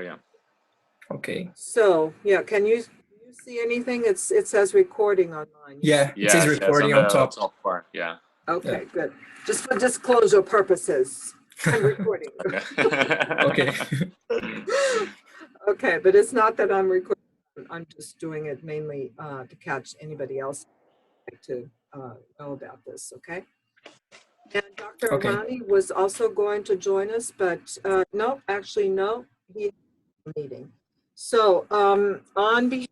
Yeah. Okay. So yeah, can you see anything? It says recording on mine. Yeah, it says recording on on top. top part. Yeah. Okay, good. Just for disclosure purposes, I'm recording. Okay. Okay, but it's not that I'm recording. I'm just doing it mainly to catch anybody else to know about this. Okay. And Dr. Okay. Arani was also going to join us, but no, actually no, he's meeting. So on behalf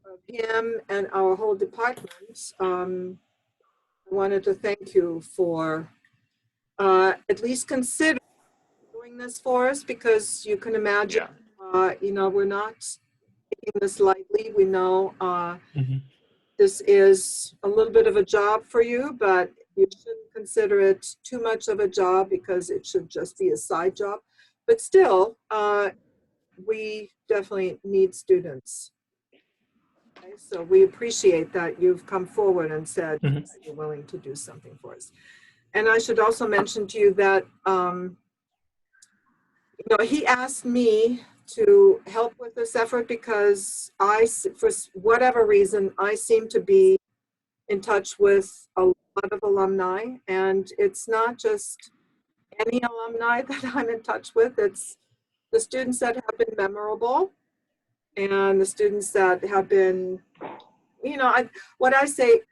of him and our whole department, I wanted to thank you for at least considering doing this for us, because you can imagine, you know, we're not taking this lightly. We know this is a little bit of a job for you, but you shouldn't consider it too much of a job, because it should just be a side job. But still, we definitely need students. Okay, so we appreciate that you've come forward and said that you're willing to do something for us. And I should also mention to you that, you know, he asked me to help with this effort because for whatever reason, I seem to be in touch with a lot of alumni, and it's not just any alumni that I'm in touch with. It's the students that have been memorable and the students that have been, you know, what I say,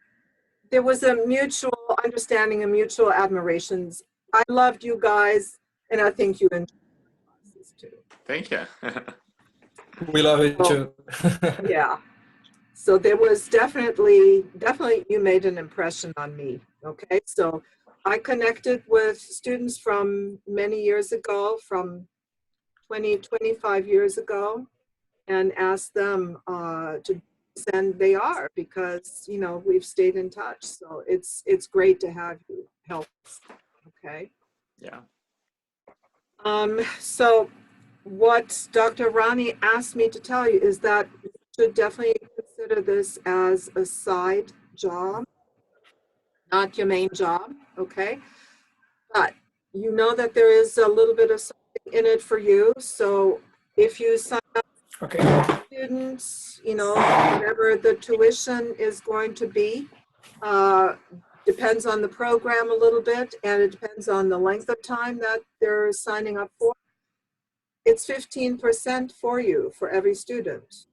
there was a mutual understanding and mutual admirations. I loved you guys, and I think you enjoyed the classes too. Thank you. We love it too. Yeah. So there was definitely you made an impression on me. Okay. So I connected with students from many years ago, from 25 years ago, and asked them to send. They are, because, you know, we've stayed in touch. So it's great to have you help. Okay. Yeah. So what Dr. Rani asked me to tell you is that you should definitely consider this as a side job, not your main job, okay? But you know that there is a little bit of something in it for you. So if you sign up students, you know, whatever the tuition is going to be, depends on the program a little bit, and it depends on the length of time that they're signing up for. It's 15% for you for every student.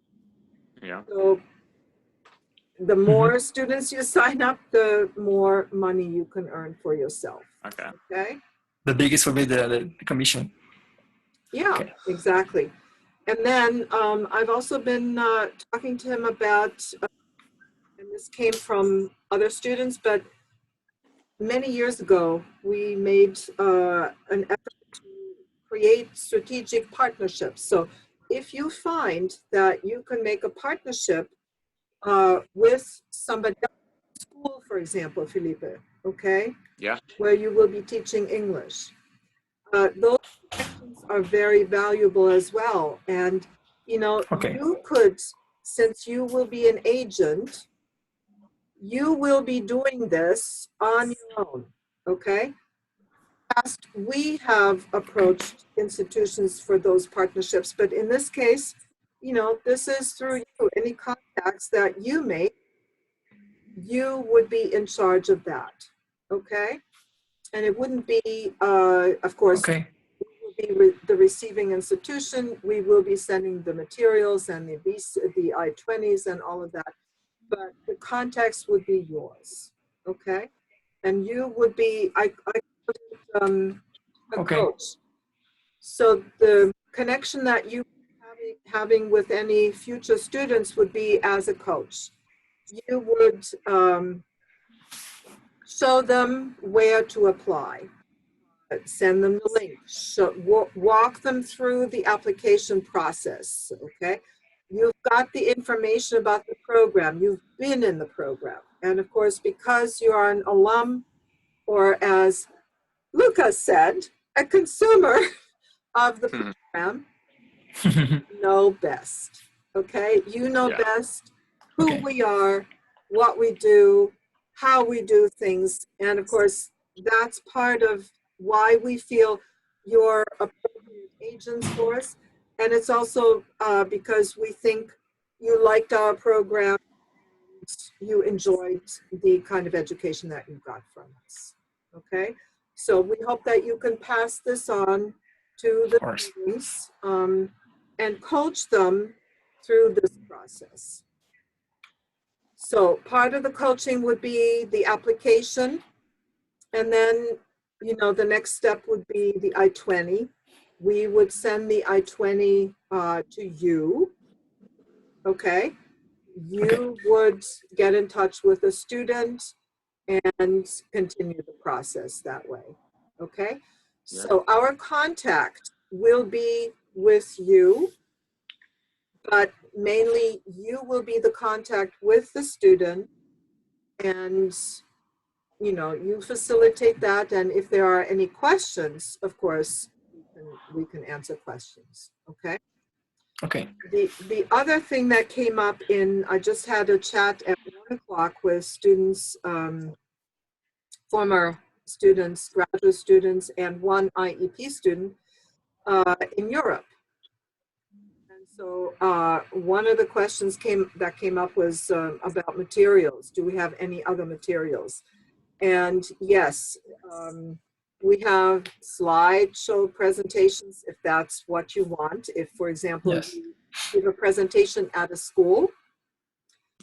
Yeah. So the more students you sign up, the more money you can earn for yourself. Okay. Okay. The biggest will be the commission. Yeah, okay. Exactly. And then I've also been talking to him about, and this came from other students, but many years ago, we made an effort to create strategic partnerships. So if you find that you can make a partnership with somebody else in school, for example, Felipe, okay? Yeah. Where you will be teaching English. Those connections are very valuable as well. And, you know, you could, since you will be an agent, you will be doing this on your own, okay? We have approached institutions for those partnerships, but in this case, you know, this is through you. Any contacts that you make, you would be in charge of that, okay? And it wouldn't be, of course, we will be the receiving institution. We will be sending the materials and the I-20s and all of that, but the contacts would be yours, okay? And you would be, a coach. So the connection that you having with any future students would be as a coach. You would show them where to apply, send them the link, walk them through the application process, okay? You've got the information about the program. You've been in the program. And of course, because you are an alum, or as Lucas said, a consumer of the program, you know best, okay? You know best who we are, what we do, how we do things. And of course, that's part of why we feel you're appropriate agents for us. And it's also because we think you liked our program, you enjoyed the kind of education that you got from us. Okay, so we hope that you can pass this on to the students and coach them through this process. So part of the coaching would be the application, and then, you know, the next step would be the I-20. We would send the I-20 to you, okay? You would get in touch with a student and continue the process that way, okay? Yeah. So our contact will be with you, but mainly you will be the contact with the student, and you know, you facilitate that, and if there are any questions, of course, we can answer questions, okay? Okay. The other thing that came up I just had a chat at 1 o'clock with students, former students, graduate students, and one IEP student in Europe. And so one of the questions that came up was about materials. Do we have any other materials? And yes, we have slideshow presentations if that's what you want. If, for example, Yes. you give a presentation at a school,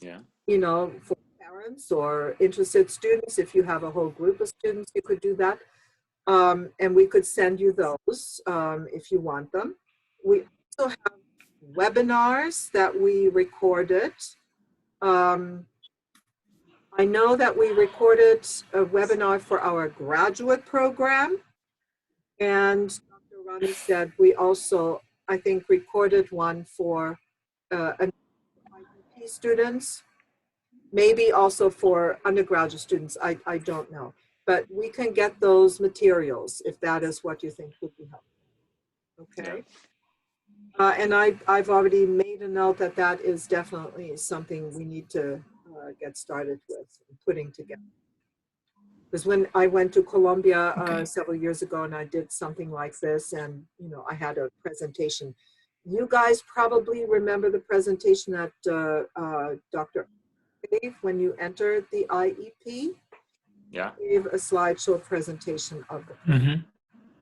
Yeah. you know, for parents or interested students, if you have a whole group of students, you could do that. And we could send you those if you want them. We also have webinars that we recorded. I know that we recorded a webinar for our graduate program, and Dr. Rani said we also, I think, recorded one for IEP students, maybe also for undergraduate students, I don't know. But we can get those materials if that is what you think would be helpful, okay? And I've already made a note that that is definitely something we need to get started with putting together. Because when I went to Colombia several years ago and I did something like this, and you know, I had a presentation. You guys probably remember the presentation that Dr. gave when you entered the IEP. Yeah. Gave a slideshow presentation of it.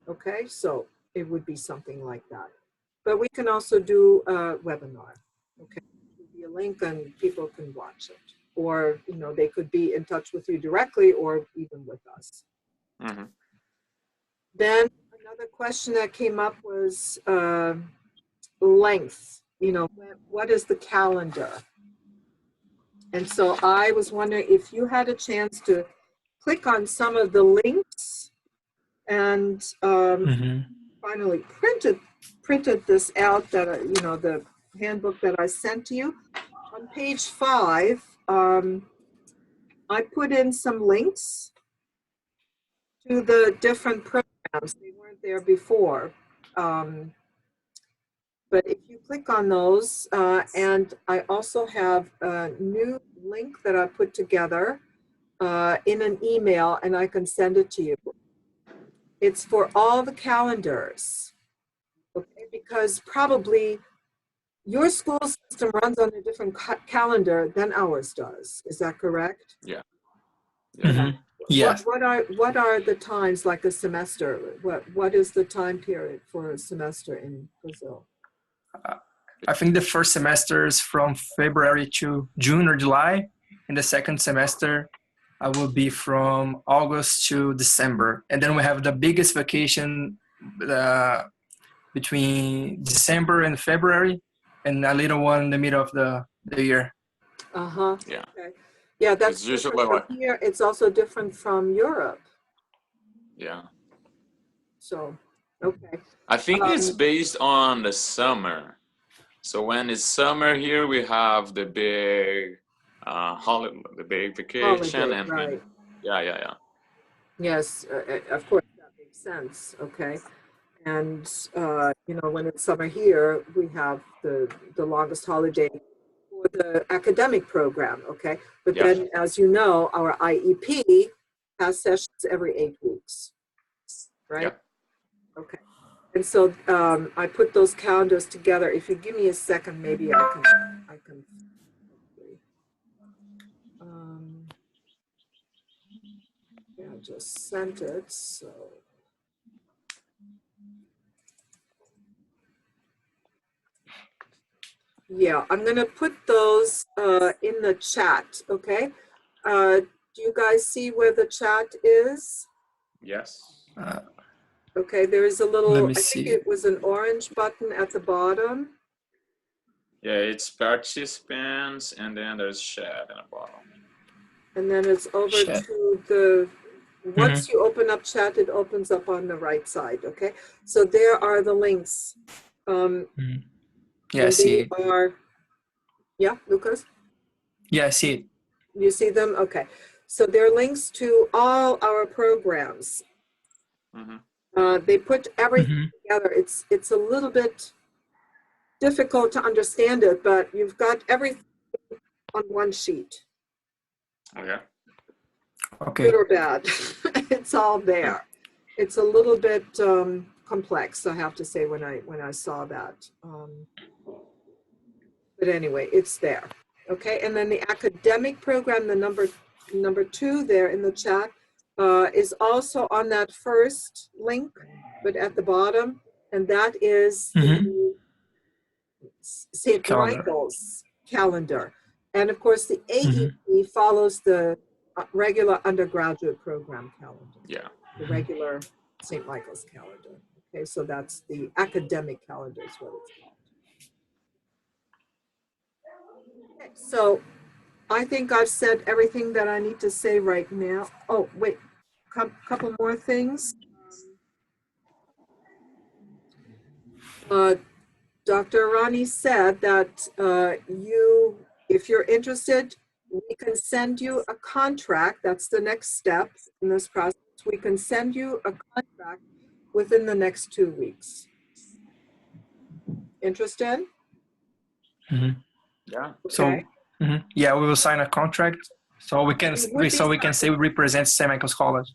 Okay, so it would be something like that. But we can also do a webinar. Okay, it would be a link and people can watch it. Or, you know, they could be in touch with you directly or even with us. Then another question that came up was length. You know, what is the calendar? And so I was wondering if you had a chance to click on some of the links and finally printed this out, that you know, the handbook that I sent to you. On page 5, I put in some links to the different programs. They weren't there before. But if you click on those, and I also have a new link that I put together in an email, and I can send it to you. It's for all the calendars, okay? Because probably your school system runs on a different calendar than ours does. Is that correct? Yeah. Yes. What are the times, like a semester? What is the time period for a semester in Brazil? I think the first semester is from February to June or July, and the second semester will be from August to December. And then we have the biggest vacation between December and February, and a little one in the middle of the year. Yeah. Okay. Yeah, that's It's usually different from here. It's also different from Europe. Yeah. So, okay. I think it's based on the summer. So when it's summer here, we have the big holiday, the big vacation, Holiday, and right. yeah. Yes, of course, that makes sense. Okay. And, you know, when it's summer here, we have the longest holiday for the academic program, okay? But then, as you know, our IEP has sessions every 8 weeks, right? Yeah. Okay. And so I put those calendars together. If you give me a second, maybe I can. Yeah, I just sent it, so. Yeah, I'm gonna put those in the chat, okay? Do you guys see where the chat is? Yes. Okay, there is a Let little, me I think see. it was an orange button at the bottom. Yeah, it's participants, and then there's chat in the bottom. And then it's over Chat. to the, once you open up chat, it opens up on the right side, okay? So there are the links. Yeah, I And see they it. are, yeah, Lucas? Yeah, I see it. You see them? Okay. So they're links to all our programs. They put everything together. It's a little bit difficult to understand it, but you've got everything on one sheet. Okay. Okay. Good or bad, it's all there. It's a little bit complex, I have to say, when I saw that. But anyway, it's there. Okay, and then the academic program, the number 2 there in the chat, is also on that first link, but at the bottom, and that is the St. Calendar. Michael's calendar. And of course, the AEP follows the regular undergraduate program calendar. Yeah. The regular St. Michael's calendar. Okay, so that's the academic calendar is what it's called. Okay, so I think I've said everything that I need to say right now. Oh, wait, couple more things. Dr. Rani said that if you're interested, we can send you a contract. That's the next step in this process. We can send you a contract within the next 2 weeks. Interested? Yeah. So, Okay. yeah, we will sign a contract so we can say we represent St. Michael's College.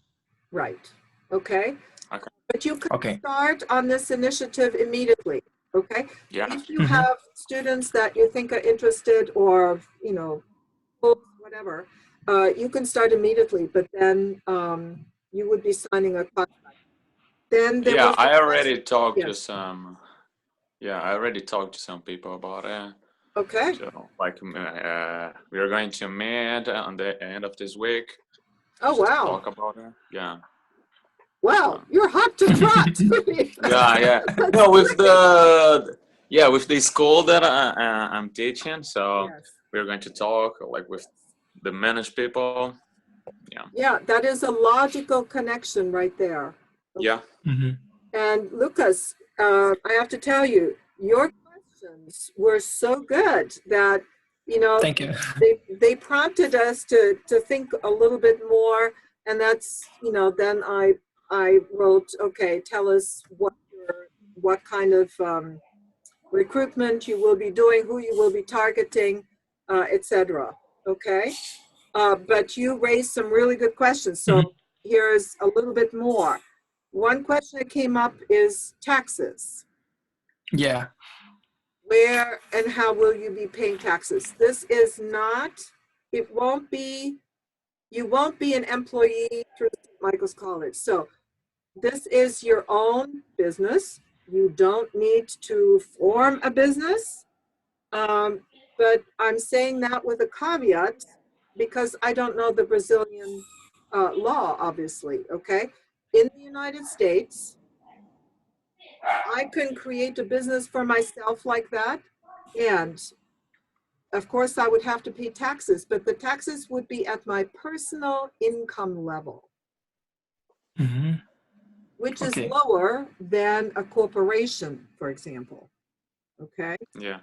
Right. Okay. Okay. But you can start on this initiative immediately. Okay. Yeah. If you have students that you think are interested, or whatever, you can start immediately. But then you would be signing a contract. Then there was I already talked to Yes. some. Yeah, I already talked to some people about it. Okay. So, like, we are going to meet on the end of this week. Oh, just to wow. talk about it. Yeah. Wow, you're hot to trot. Yeah. No, with the school that I'm teaching, so Yes. we're going to talk like with the managed people. Yeah. Yeah, that is a logical connection right there. Yeah. And Lucas, I have to tell you, your questions were so good that, Thank you. they prompted us to think a little bit more. And that's, then I wrote, okay, tell us what kind of recruitment you will be doing, who you will be targeting, etc. Okay. But you raised some really good questions. So here's a little bit more. One question that came up is taxes. Yeah. Where and how will you be paying taxes? This is not, you won't be an employee through St. Michael's College. So this is your own business. You don't need to form a business. But I'm saying that with a caveat because I don't know the Brazilian law, obviously, okay? In the United States, I can create a business for myself like that. And of course, I would have to pay taxes, but the taxes would be at my personal income level, which is lower than a corporation, for example, okay? Yeah.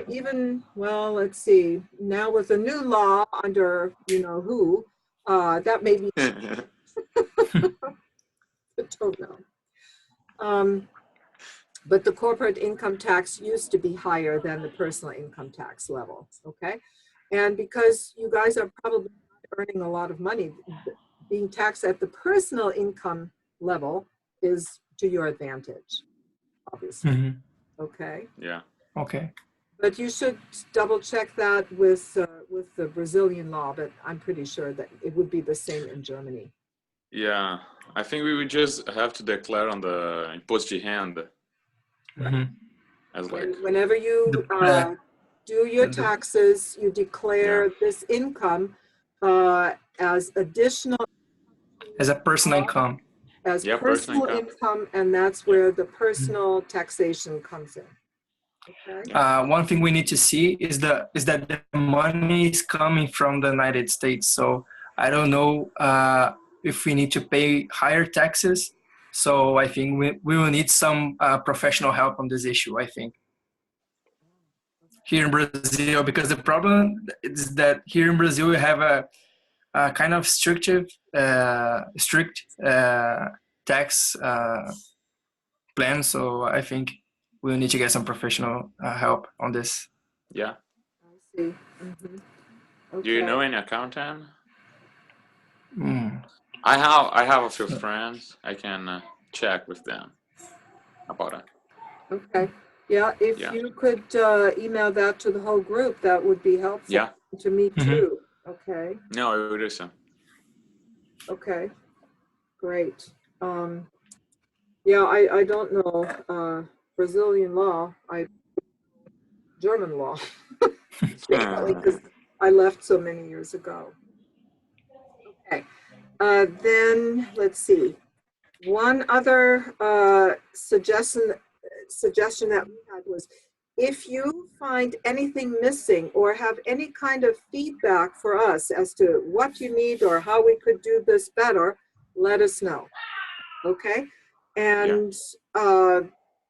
Even, well, let's see, now with a new law under who, that may be, I don't know. But the corporate income tax used to be higher than the personal income tax level, okay? And because you guys are probably earning a lot of money, being taxed at the personal income level is to your advantage, obviously. Mhm. Okay. Yeah. Okay. But you should double check that with the Brazilian law, but I'm pretty sure that it would be the same in Germany. Yeah. I think we would just have to declare on the imposto de renda Mhm. as like, Whenever you do your the- taxes, you declare Yeah. this income as additional, as a personal income. as Yeah, personal personal income. income, and that's where the personal taxation comes in. Okay. One thing we need to see is that the money is coming from the United States. So I don't know if we need to pay higher taxes. So I think we will need some professional help on this issue, I think. Here in Brazil, because the problem is that here in Brazil we have a kind of strict tax plan. So I think we'll need to get some professional help on this. Yeah. I see. Mhm. Do you Okay. know any accountant? Mm. I have a few friends. I can check with them about it. Okay. Yeah, if Yeah. you could email that to the whole group, that would be helpful. Yeah. To me Mhm. too. Okay. No, I will do so. Okay. Great. Yeah, I don't know Brazilian law. German law, because I left so many years ago. Okay. Then let's see. One other suggestion that we had was, if you find anything missing or have any kind of feedback for us as to what you need or how we could do this better, let us know. Okay. And,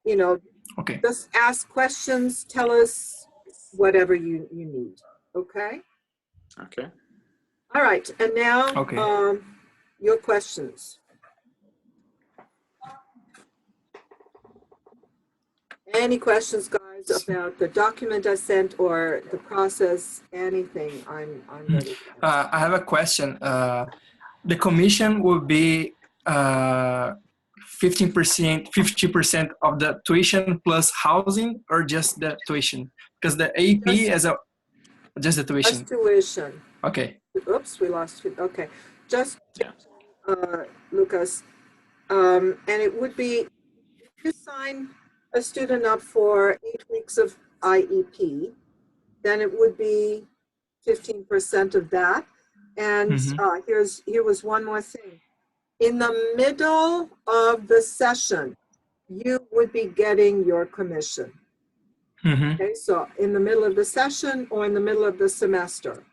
you know, Okay. just ask questions, tell us whatever you need. Okay. Okay. All right. And now, Okay. your questions. Any questions, guys, about the document I sent or the process? Anything? I'm ready. I have a question. The commission will be 15%, 50% of the tuition plus housing, or just the tuition? Because the AP just the tuition. Just tuition. Okay. Oops, we lost you. Okay. Just, Yeah. Lucas. And it would be, if you sign a student up for 8 weeks of IEP, then it would be 15% of that. And here was one more thing. In the middle of the session, you would be getting your commission. Okay, so in the middle of the session or in the middle of the semester,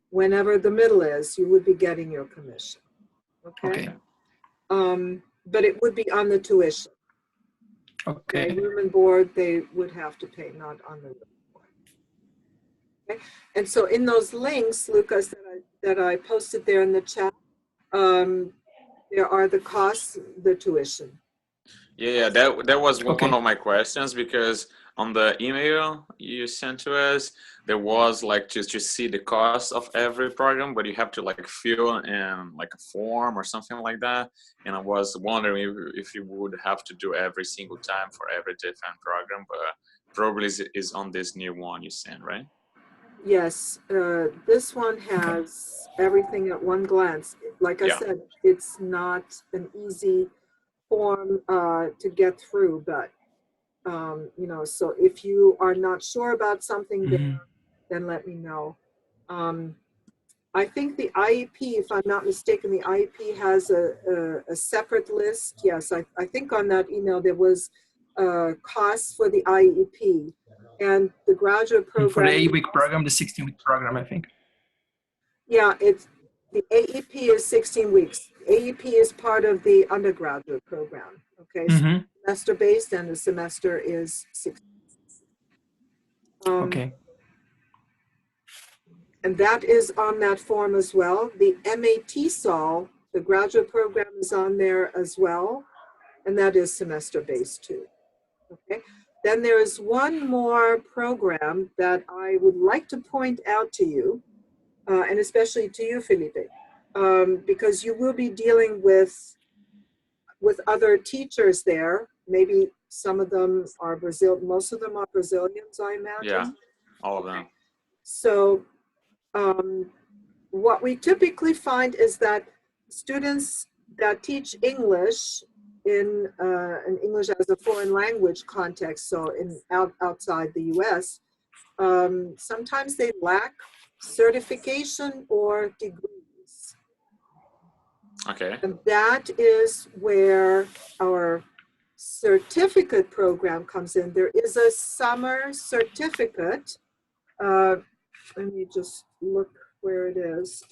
whenever the middle is, you would be getting your commission. Okay. But it would be on the tuition. Okay. Room and board, they would have to pay, not on the room and board. Okay. And so in those links, Lucas, that I posted there in the chat, there are the costs, the tuition. Yeah, that was one of my questions, because on the email you sent to us, there was like just see the cost of every program, but you have to like fill in like a form or something like that. And I was wondering if you would have to do every single time for every different program, but probably is on this new one you sent, right? Yes, this one has everything at one glance. Like I said, it's not an easy form to get through, but you know, so if you are not sure about something there, then let me know. I think the IEP, if I'm not mistaken, the IEP has a separate list. Yes, I think on that email there was costs for the IEP, and the graduate program. For the 8-week program, the 16-week program, I think. Yeah, it's the AEP is 16 weeks. AEP is part of the undergraduate program. Okay, so semester based, and the semester is 6. Okay. And that is on that form as well. The MAT SOL, the graduate program, is on there as well, and that is semester based too. Okay. Then there is one more program that I would like to point out to you, and especially to you, Felipe, because you will be dealing with with other teachers there. Maybe some of them are most of them are Brazilians, I imagine. Yeah, all of them. So what we typically find is that students that teach English in English as a foreign language context, so outside the US, sometimes they lack certification or degrees. Okay. And that is where our certificate program comes in. There is a summer certificate. Let me just look where it is.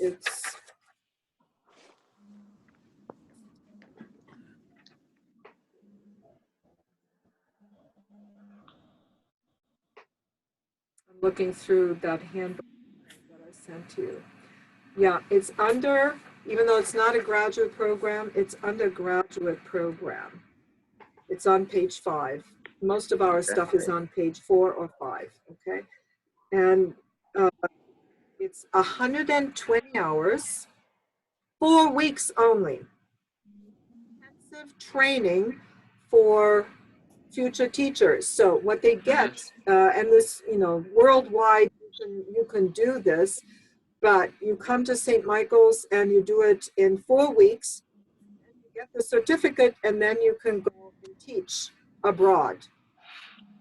I'm looking through that handbook that I sent to you. Yeah, it's under, even though it's not a graduate program, it's undergraduate program. It's on page 5. Most of our stuff is on page 4 or 5, okay? And it's 120 hours, 4 weeks only. Intensive training for future teachers. So what they get, and this, worldwide, you can do this, but you come to St. Michael's and you do it in 4 weeks, and you get the certificate, and then you can go and teach abroad,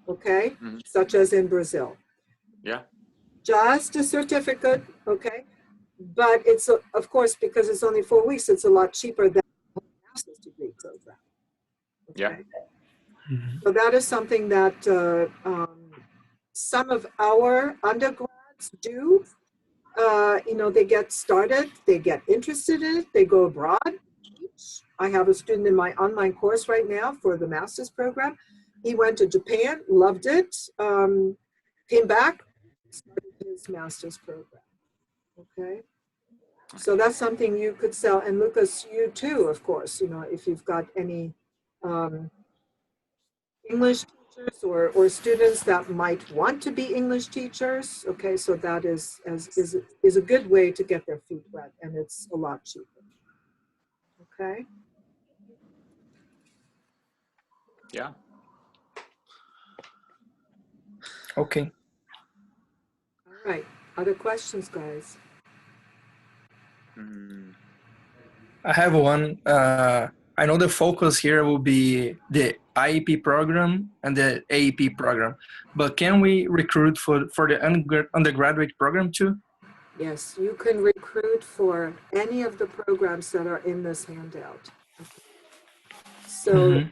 okay? Such as in Brazil. Yeah. Just a certificate, okay? But it's, of course, because it's only 4 weeks, it's a lot cheaper than a master's degree program. Okay? Yeah. So that is something that some of our undergrads do. They get started, they get interested in it, they go abroad. I have a student in my online course right now for the master's program. He went to Japan, loved it, came back, started his master's program. Okay. So that's something you could sell. And Lucas, you too, of course, if you've got any English teachers or students that might want to be English teachers. Okay, so that is a good way to get their feet wet, and it's a lot cheaper. Okay. Yeah. Okay. All right. Other questions, guys? I have one. I know the focus here will be the IEP program and the AEP program, but can we recruit for the undergraduate program too? Yes, you can recruit for any of the programs that are in this handout. So,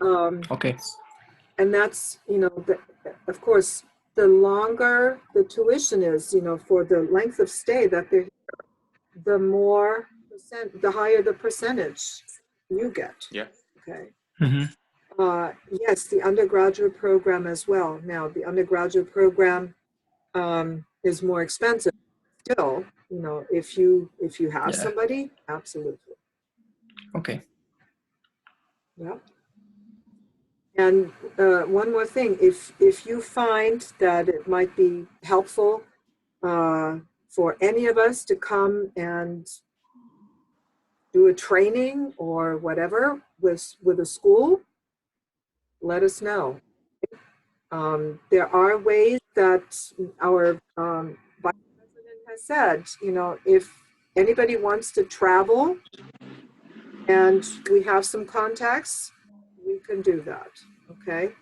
okay. And that's, of course, the longer the tuition is, for the length of stay that they're here, the higher the percentage you get. Yeah. Okay. Yes, the undergraduate program as well. Now, the undergraduate program is more expensive. Still, if you have somebody, absolutely. Okay. Yeah. And one more thing, if you find that it might be helpful for any of us to come and do a training or whatever with a school, let us know. There are ways that our vice president has said, if anybody wants to travel and we have some contacts, we can do that, okay?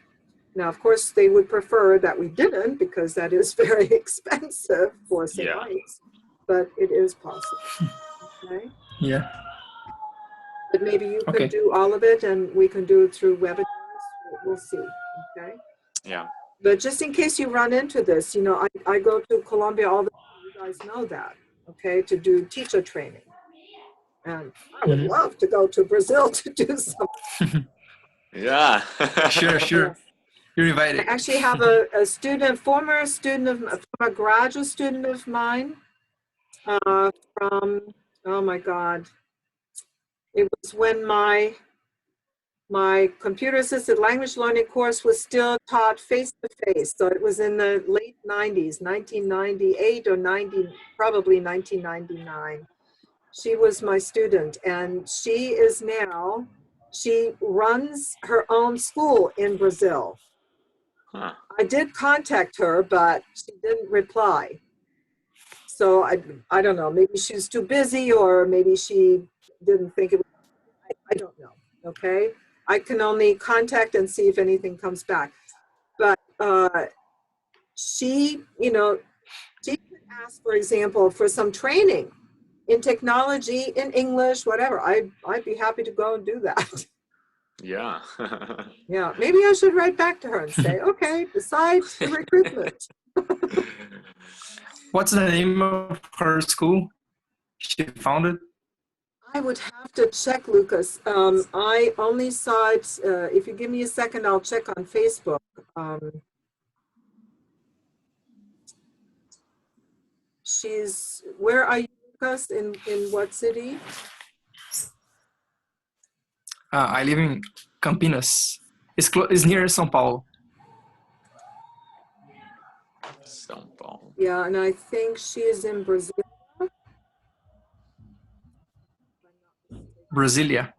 Now, of course, they would prefer that we didn't, because that is very expensive for St. Mike's, but it is possible, okay? Yeah. But maybe you could do all of it and we can do it through webinars. We'll see, okay? Yeah. But just in case you run into this, I go to Colombia all the time, you guys know that, okay, to do teacher training. And I would love to go to Brazil to do something. Yeah. Sure. You're invited. I actually have a former graduate student of mine from, oh my God. It was when my computer-assisted language learning course was still taught face-to-face. So it was in the late 90s, 1998 or probably 1999. She was my student, and she is now she runs her own school in Brazil. Huh. I did contact her, but she didn't reply. So I don't know, maybe she's too busy, or maybe she didn't think it was, I don't know, okay? I can only contact and see if anything comes back. But she, you know, she could ask, for example, for some training in technology, in English, whatever. I'd be happy to go and do that. Yeah. Yeah, maybe I should write back to her and say, okay, besides the recruitment. What's the name of her school she founded? I would have to check, Lucas. I only saw it, if you give me a second, I'll check on Facebook. Where are you, Lucas? In what city? I live in Campinas. It's near São Paulo. São Paulo. Yeah, and I think she is in Brazil. Brasilia.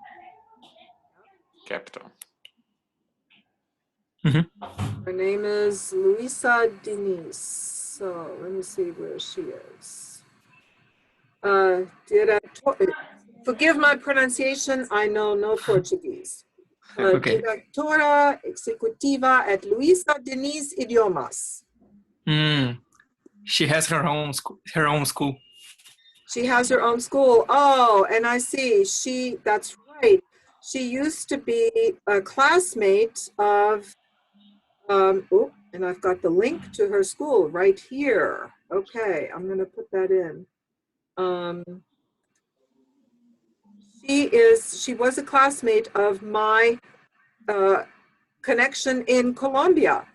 Capital. Her name is Luisa Diniz. So let me see where she is. Forgive my pronunciation, I know no Portuguese. Okay. Diretora Executiva at Luisa Diniz Idiomas. She has her own school. She has her own school. Oh, and I see. That's right. She used to be a classmate of, and I've got the link to her school right here. Okay, I'm going to put that in. She was a classmate of my connection in Colombia.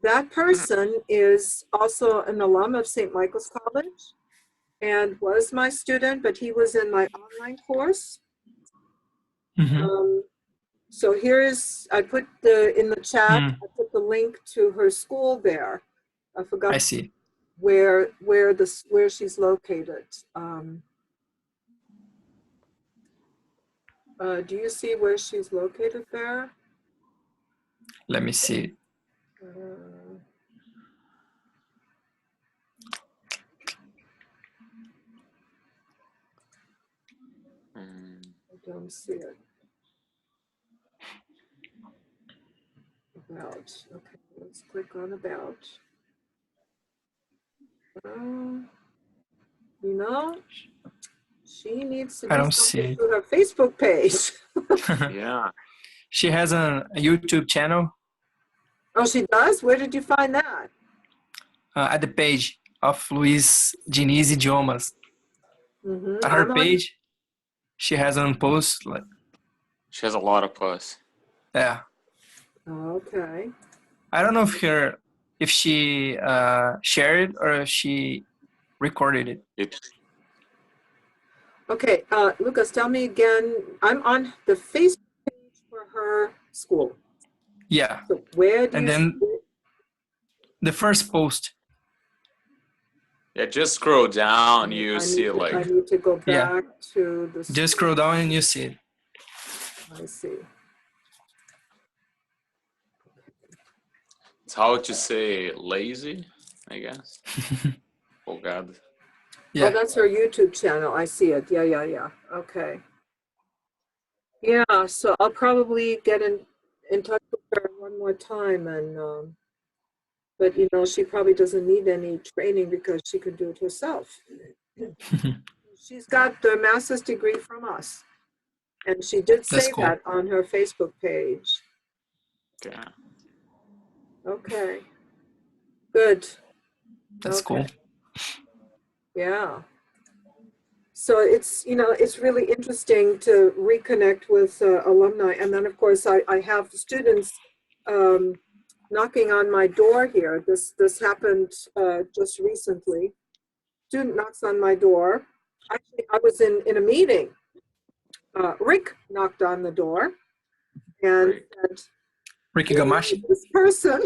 That person is also an alum of St. Michael's College and was my student, but he was in my online course. So I put in the chat, I put the link to her school there. I forgot. I see. Where she's located. Do you see where she's located there? Let me see. I don't see it. About. Okay, let's click on about. You know, she needs to do something to her Facebook page. Yeah. She has a YouTube channel. Oh, she does? Where did you find that? At the page of Luis Diniz Idiomas. At her page, she has a post. She has a lot of posts. Yeah. Okay. I don't know if she shared it or if she recorded it. Okay, Lucas, tell me again. I'm on the Facebook page for her school. Yeah. So where do and you then see it? The first post. Yeah, just scroll down. You see like. I need to go back to the. Just scroll down and you see it. I see. It's how to say lazy, I guess. Oh God. Yeah. Oh, that's her YouTube channel. I see it. Yeah. Okay. Yeah, so I'll probably get in touch with her one more time, and but you know, she probably doesn't need any training because she can do it herself. She's got the master's degree from us, and she did say that on her Facebook page. Yeah. Okay. Good. That's cool. Yeah. So it's, you know, it's really interesting to reconnect with alumni. And then, of course, I have students knocking on my door here. This happened just recently. Student knocks on my door. Actually, I was in a meeting. Rick knocked on the door and said, Ricky Gamashi. This person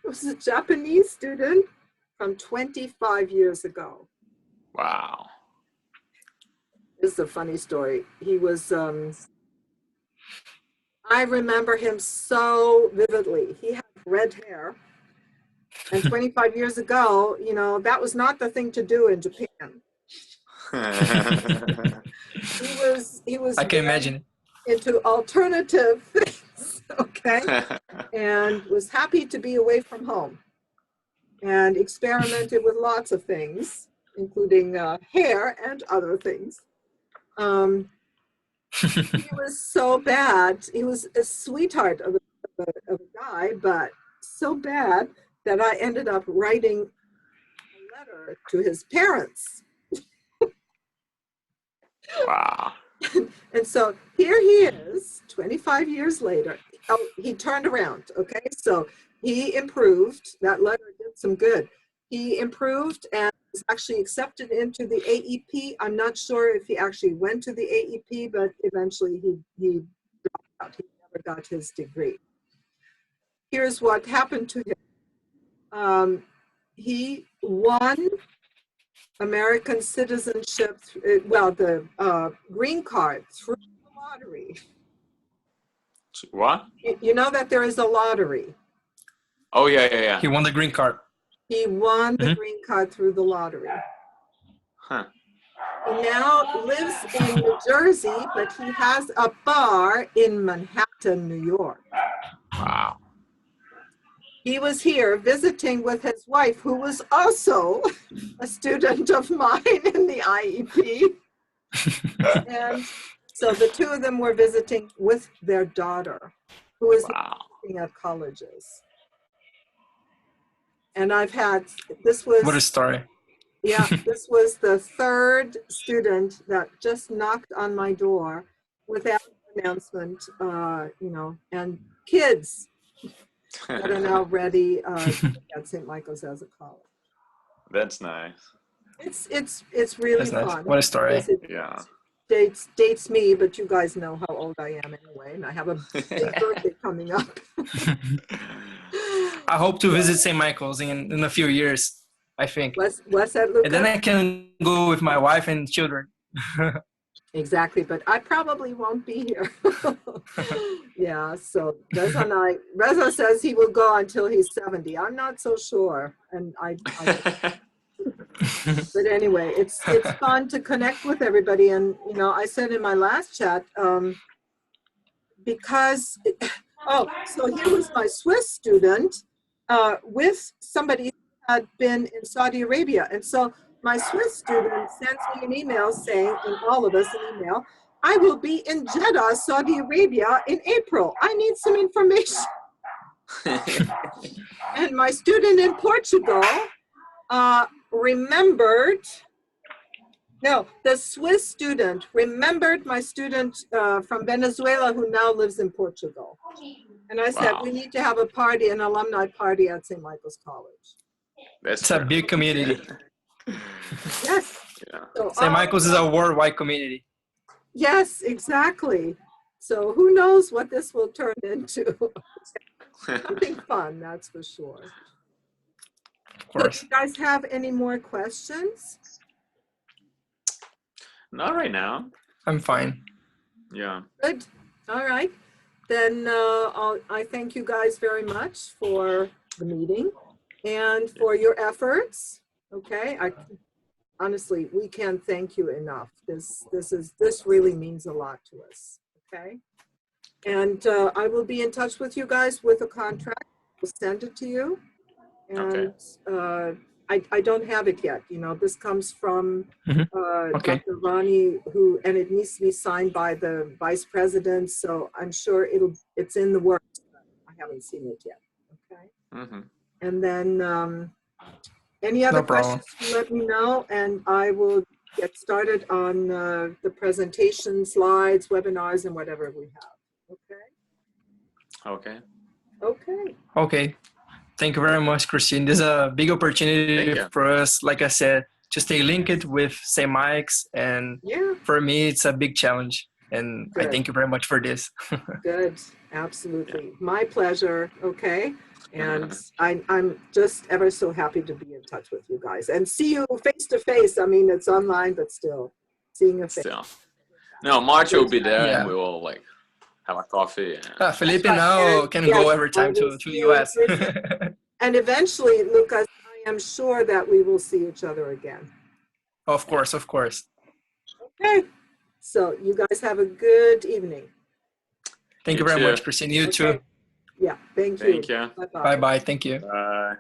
was a Japanese student from 25 years ago. Wow. This is a funny story. He was I remember him so vividly. He had red hair. And 25 years ago, you know, that was not the thing to do in Japan. He was I can imagine. into alternative things, okay? And was happy to be away from home and experimented with lots of things, including hair and other things. He was so bad. He was a sweetheart of a guy, but so bad that I ended up writing a letter to his parents. Wow. And so here he is, 25 years later. Oh, he turned around, okay? So he improved. That letter did some good. He improved and was actually accepted into the AEP. I'm not sure if he actually went to the AEP, but eventually he dropped out. He never got his degree. Here's what happened to him. He won American citizenship, well, the green card through the lottery. What? You know that there is a lottery. Oh, yeah. He won the green card. He won the green card through the lottery. Huh. He now lives in New Jersey, but he has a bar in Manhattan, New York. Wow. He was here visiting with his wife, who was also a student of mine in the IEP. And so the two of them were visiting with their daughter, who is working at colleges. And I've had, this was— What a story. Yeah, this was the third student that just knocked on my door without an announcement, you know, and kids that are now ready at St. Michael's as a college. That's nice. It's really That's nice. fun. What a story. Yeah. Dates me, but you guys know how old I am anyway, and I have a big birthday coming up. I hope to visit St. Michael's in a few years, I think. What's that, Luca? And then I can go with my wife and children. Exactly, but I probably won't be here. Yeah, so Reza says he will go until he's 70. I'm not so sure. And but anyway, it's fun to connect with everybody. And, you know, I said in my last chat, because, so here was my Swiss student with somebody who had been in Saudi Arabia. And so my Swiss student sends me an email saying, and all of us an email, I will be in Jeddah, Saudi Arabia in April. I need some information. And my student in Portugal the Swiss student remembered my student from Venezuela who now lives in Portugal. And I said, we need to have a party, an alumni party at St. Michael's College. It's a big community. Yes. Yeah. So, St. Michael's is a worldwide community. Yes, exactly. So who knows what this will turn into. Something fun, that's for sure. Of course. So do you guys have any more questions? Not right now. I'm fine. Yeah. Good. All right. Then I thank you guys very much for the meeting and for your efforts. Okay. Honestly, we can't thank you enough. This really means a lot to us. Okay. And I will be in touch with you guys with a contract. We'll send it to you. And I don't have it yet. You know, this comes from Dr. Ronnie, and it needs to be signed by the vice president. So I'm sure it's in the works. I haven't seen it yet. Okay. Mm-hmm. And then any other questions, let me know, and I will get started on the presentation slides, webinars, and whatever we have. Okay. Okay. Thank you very much, Christine. This is a big opportunity for us, like I said, to stay linked with St. Mike's. And for me, it's a big challenge. And I thank you very much for this. Good. Absolutely. My pleasure. Okay. And I'm just ever so happy to be in touch with you guys and see you face to face. I mean, it's online, but still seeing a face. No, March will be there and we will have a coffee. Felipe Right, now and can yes, go every I time will to see you in US. person. And eventually, Lucas, I am sure that we will see each other again. Of course, of course. Okay. So you guys have a good evening. Thank You you very too. much, Christine. You Okay. too. Yeah, thank you. Thank you. Bye-bye. Bye-bye. Thank you. Bye.